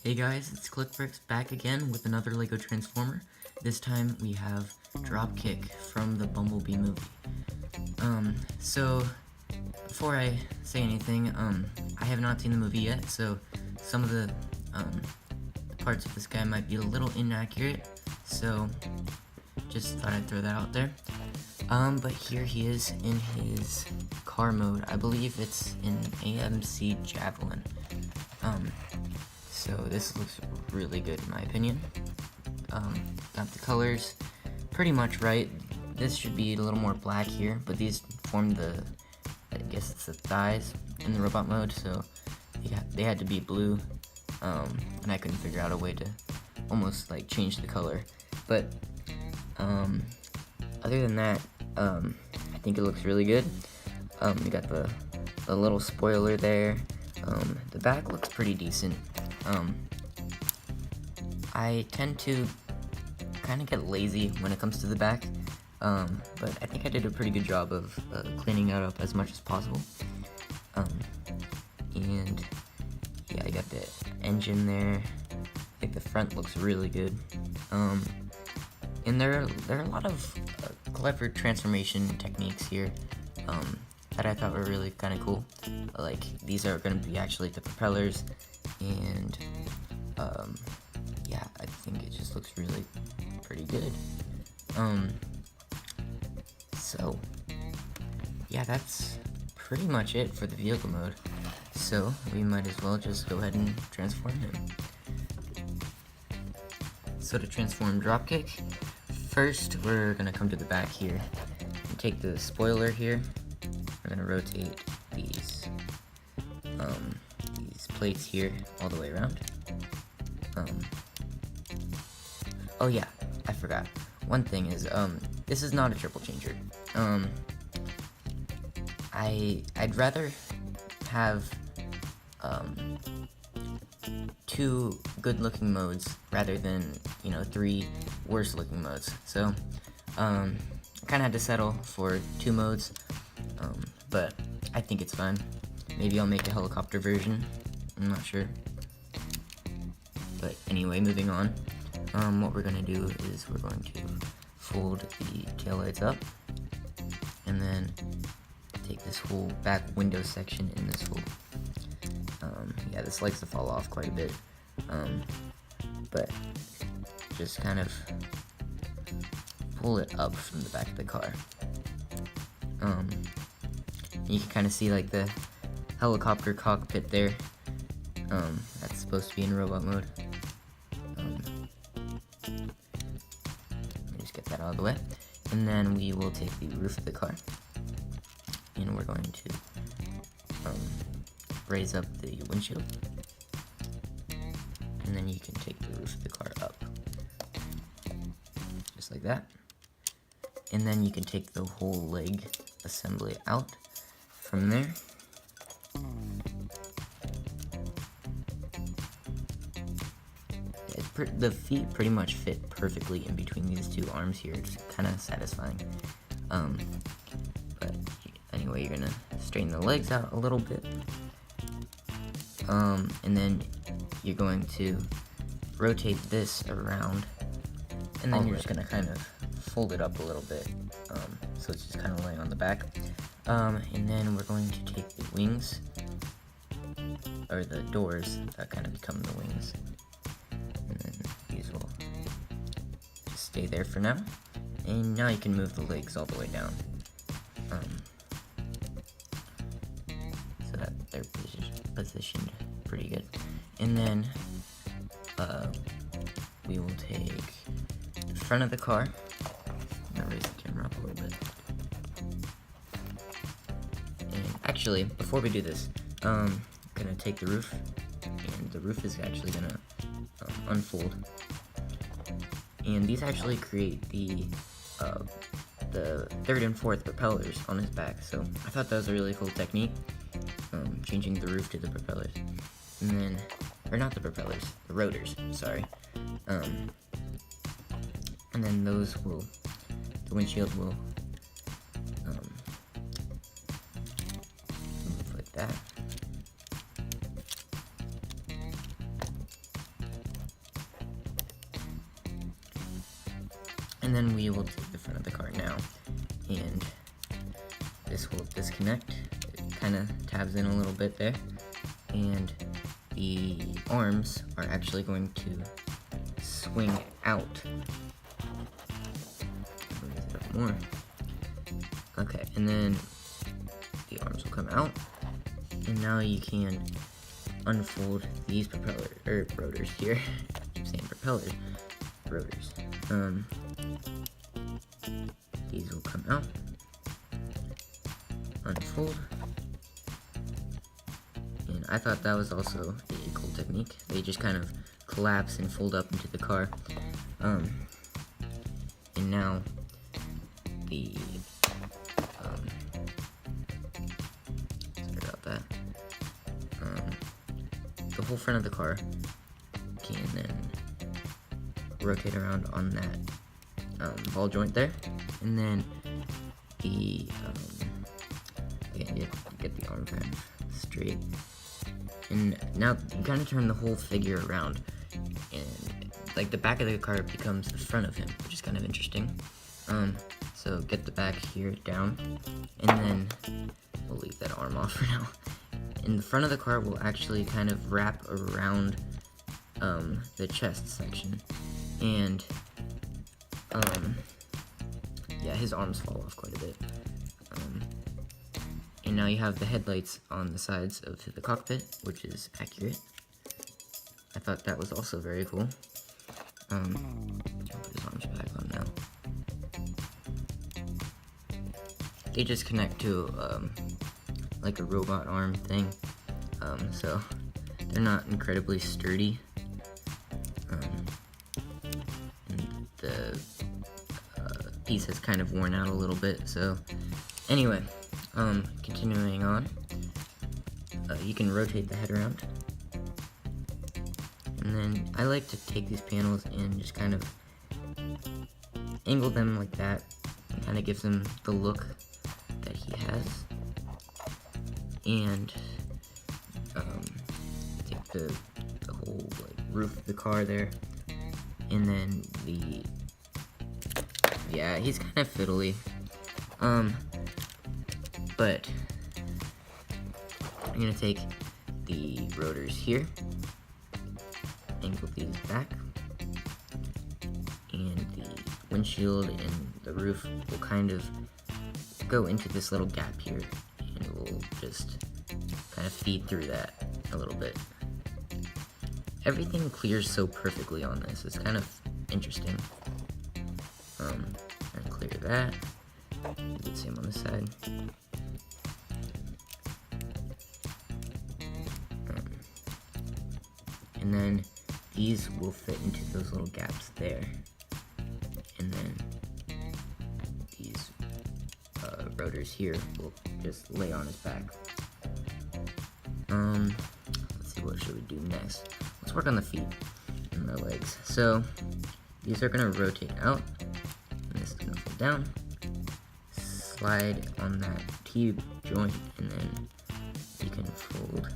Hey guys, it's ClickBricks back again with another LEGO Transformer. This time we have Dropkick from the Bumblebee movie. So before I say anything, I have not seen the movie yet, so some of the parts of this guy might be a little inaccurate, so just thought I'd throw that out there. But here he is in his car mode. I believe it's in AMC Javelin. So this looks really good in my opinion. Got the colors pretty much right. This should be a little more black here, but these form the, I guess it's the thighs in the robot mode, so they had to be blue, and I couldn't figure out a way to almost like change the color. But other than that, I think it looks really good. You got the little spoiler there. The back looks pretty decent. I tend to kind of get lazy when it comes to the back, but I think I did a pretty good job of cleaning it up as much as possible. And yeah, I got the engine there. I think the front looks really good. And there are a lot of clever transformation techniques here that I thought were really kind of cool. Like, these are going to be actually the propellers, and yeah, I think it just looks really pretty good. So yeah, that's pretty much it for the vehicle mode. So we might as well just go ahead and transform him. So to transform Dropkick, first we're gonna come to the back here and take the spoiler here. We're gonna rotate these plates here all the way around. Oh yeah, I forgot. One thing is, this is not a triple changer. I'd rather have two good-looking modes rather than, you know, three worse-looking modes. So I kind of had to settle for two modes, but I think it's fine. Maybe I'll make a helicopter version. I'm not sure. But anyway, moving on. What we're gonna do is we're going to fold the taillights up, and then take this whole back window section in this hole. Yeah, this likes to fall off quite a bit, but just kind of pull it up from the back of the car. You can kind of see like the helicopter cockpit there. That's supposed to be in robot mode. Just get that out of the way, and then we will take the roof of the car, and we're going to raise up the windshield, and then you can take the roof of the car up, just like that, and then you can take the whole leg assembly out from there. The feet pretty much fit perfectly in between these two arms here. It's kind of satisfying. But anyway, you're gonna straighten the legs out a little bit, and then you're going to rotate this around, and then you're just gonna kind of fold it up a little bit, so it's just kind of laying on the back. And then we're going to take the wings, or the doors that kind of become the wings. And then these will just stay there for now. And now you can move the legs all the way down, so that they're positioned pretty good. And then we will take the front of the car. I'm gonna raise the camera up a little bit. And actually, before we do this, I'm gonna take the roof, and the roof is actually gonna unfold, and these actually create the third and fourth propellers on his back. So I thought that was a really cool technique, changing the roof to the propellers, and then, or not the propellers, the rotors, sorry. And then the windshield will move like that. And then we will take the front of the car now, and this will disconnect. It kind of tabs in a little bit there, and the arms are actually going to swing out. Raise it up more. Okay, and then the arms will come out, and now you can unfold these rotors here. I keep saying propellers, rotors. These will come out, unfold, and I thought that was also a cool technique. They just kind of collapse and fold up into the car. And now the sorry about that. The whole front of the car can then rotate around on that ball joint there, and then the again, you get the arm kind of straight, and now you kind of turn the whole figure around, and like the back of the car becomes the front of him, which is kind of interesting. So get the back here down, and then we'll leave that arm off for now. And the front of the car will actually kind of wrap around the chest section, and yeah, his arms fall off quite a bit. And now you have the headlights on the sides of the cockpit, which is accurate. I thought that was also very cool. I'll put his arms back on now. They just connect to like a robot arm thing, so they're not incredibly sturdy. And the piece has kind of worn out a little bit. So anyway, continuing on, you can rotate the head around, and then I like to take these panels and just kind of angle them like that, and kind of gives them the look that he has. And take the whole like roof of the car there, and then yeah, he's kind of fiddly, but I'm gonna take the rotors here, angle these back, and the windshield and the roof will kind of go into this little gap here, and we'll just kind of feed through that a little bit. Everything clears so perfectly on this. It's kind of interesting. And clear that. Do the same on this side. And then these will fit into those little gaps there. And then these rotors here will just lay on his back. Let's see, what should we do next? Let's work on the feet and the legs. So these are gonna rotate out, and this is gonna fold down, slide on that T joint, and then you can fold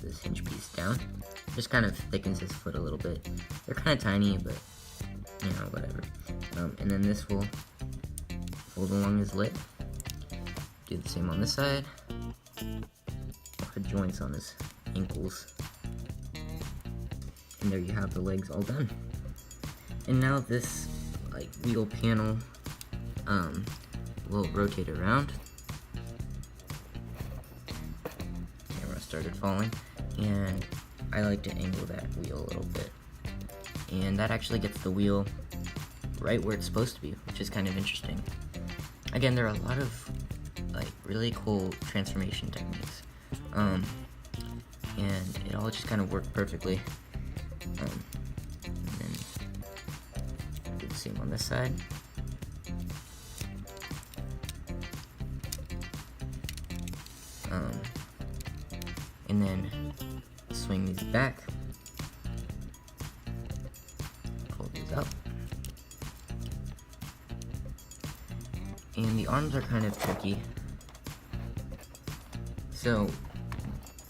this hinge piece down. Just kind of thickens his foot a little bit. They're kind of tiny, but you know, whatever. And then this will fold along his leg. Do the same on this side. Put joints on his ankles. And there you have the legs all done. And now this like wheel panel will rotate around. Camera started falling, and I like to angle that wheel a little bit. And that actually gets the wheel right where it's supposed to be, which is kind of interesting. Again, there are a lot of like really cool transformation techniques, and it all just kind of worked perfectly. And then do the same on this side. And then swing these back, fold these up, and the arms are kind of tricky. So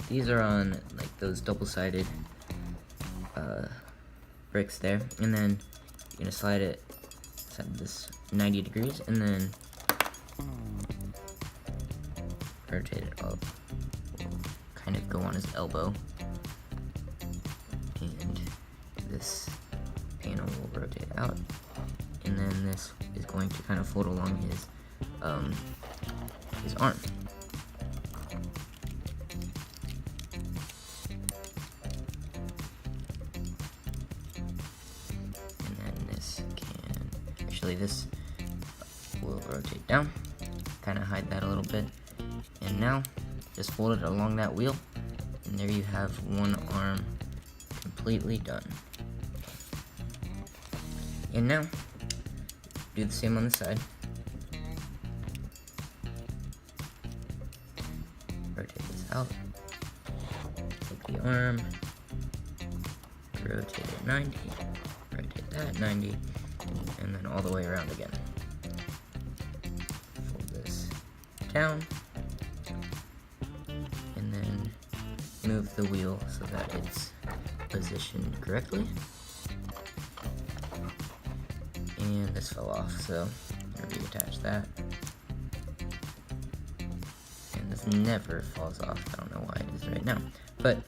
these are on like those double-sided bricks there, and then gonna slide this 90 degrees, and then rotate it up. Kind of go on his elbow, and this panel will rotate out, and then this is going to kind of fold along his arm. And then this will rotate down, kind of hide that a little bit, and now just fold it along that wheel, and there you have one arm completely done. And now do the same on the side. Rotate this out, take the arm, rotate it 90, rotate that 90, and then all the way around again. Fold this down, and then move the wheel so that it's positioned correctly. And this fell off, so I'm gonna reattach that. And this never falls off. I don't know why it is right now, but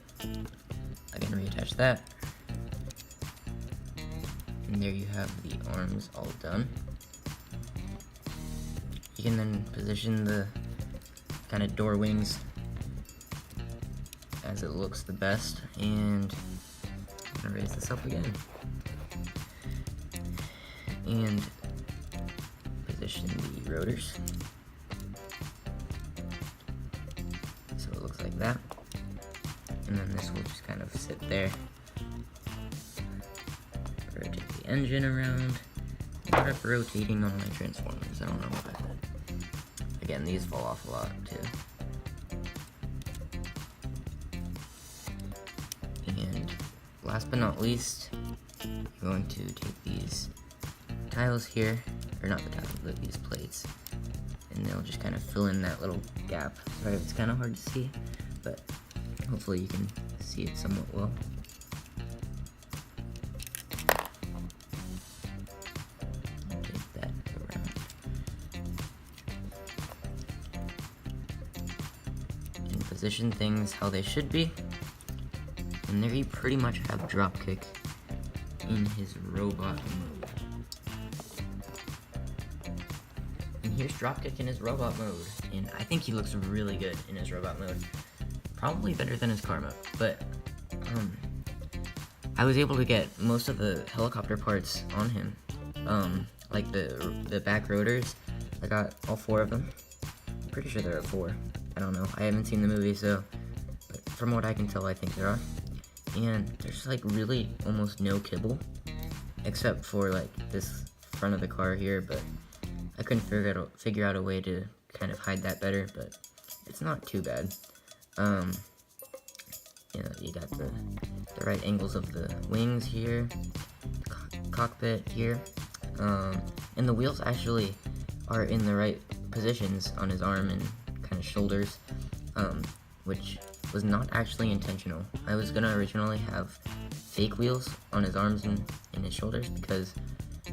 again, reattach that. And there you have the arms all done. You can then position the kind of door wings as it looks the best, and I'm gonna raise this up again. And position the rotors so it looks like that, and then this will just kind of sit there. Rotate the engine around. A lot of rotating on my transformers, I don't know why, but again, these fall off a lot too. And last but not least, you're going to take these tiles here, or not the tiles, but these plates, and they'll just kind of fill in that little gap. Sorry if it's kind of hard to see, but hopefully you can see it somewhat well. Take that around. And position things how they should be, and there you pretty much have Dropkick in his robot mode. Here's Dropkick in his robot mode, and I think he looks really good in his robot mode. Probably better than his car mode, but I was able to get most of the helicopter parts on him, like the back rotors. I got all 4 of them. I'm pretty sure there are 4. I don't know. I haven't seen the movie, so, but from what I can tell, I think there are. And there's like really almost no kibble, except for like this front of the car here, but I couldn't figure out a way to kind of hide that better, but it's not too bad. You know, you got the right angles of the wings here, cockpit here, and the wheels actually are in the right positions on his arm and kind of shoulders, which was not actually intentional. I was gonna originally have fake wheels on his arms and his shoulders because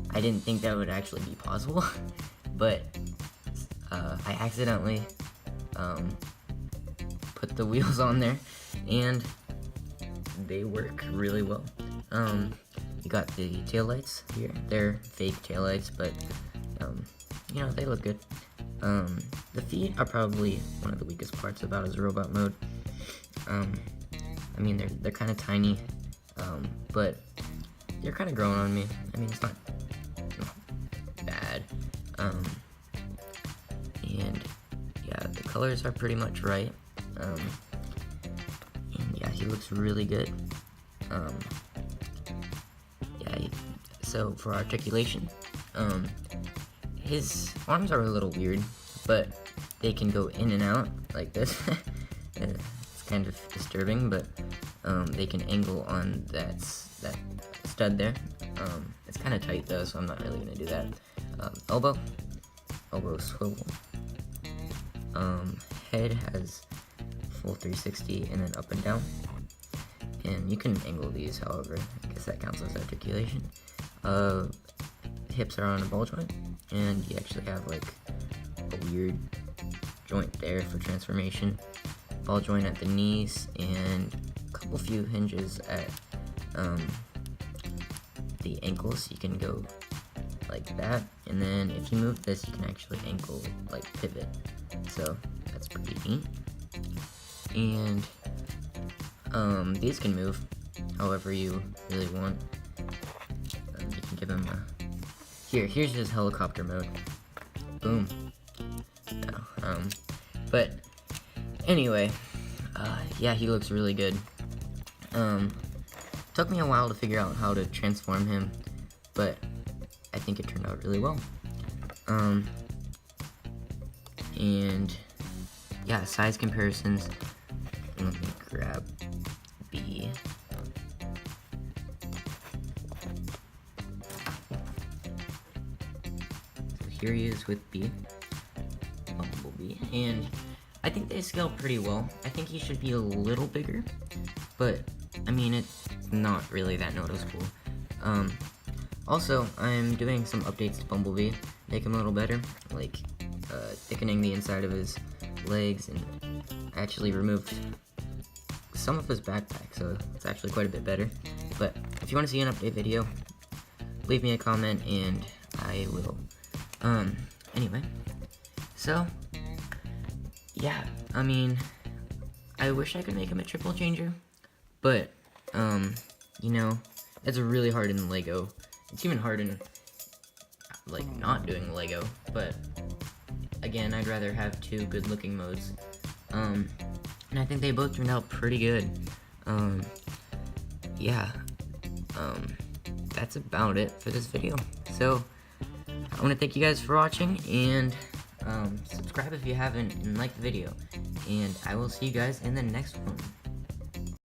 I didn't think that would actually be possible, but I accidentally put the wheels on there, and they work really well. You got the taillights here. They're fake taillights, but you know, they look good. The feet are probably one of the weakest parts about his robot mode. I mean, they're kind of tiny, but they're kind of growing on me. I mean, it's not bad. And yeah, the colors are pretty much right. And yeah, he looks really good. Yeah, so for articulation, his arms are a little weird, but they can go in and out like this. It's kind of disturbing, but they can angle on that stud there. It's kind of tight though, so I'm not really gonna do that. Elbow swivel. Head has full 360 and then up and down, and you can angle these however. I guess that counts as articulation. hips are on a ball joint, and you actually have like a weird joint there for transformation. Ball joint at the knees, and a couple few hinges at the ankles. You can go like that, and then if you move this, you can actually ankle like pivot. So that's pretty neat. And these can move however you really want. You can give them a here's his helicopter mode. Boom. No, but anyway, yeah, he looks really good. Took me a while to figure out how to transform him, but I think it turned out really well. And yeah, size comparisons. Let me grab B. So here he is with B, Bumblebee, and I think they scale pretty well. I think he should be a little bigger, but I mean, it's not really that noticeable. Also, I'm doing some updates to Bumblebee, make him a little better, like thickening the inside of his legs, and I actually removed some of his backpack, so it's actually quite a bit better. But if you want to see an update video, leave me a comment and I will. Anyway, so yeah, I mean, I wish I could make him a triple changer, but you know, it's really hard in Lego. It's even hard in like not doing Lego, but again, I'd rather have two good looking modes. And I think they both turned out pretty good. Yeah, that's about it for this video. So I want to thank you guys for watching, and subscribe if you haven't, and like the video, and I will see you guys in the next one.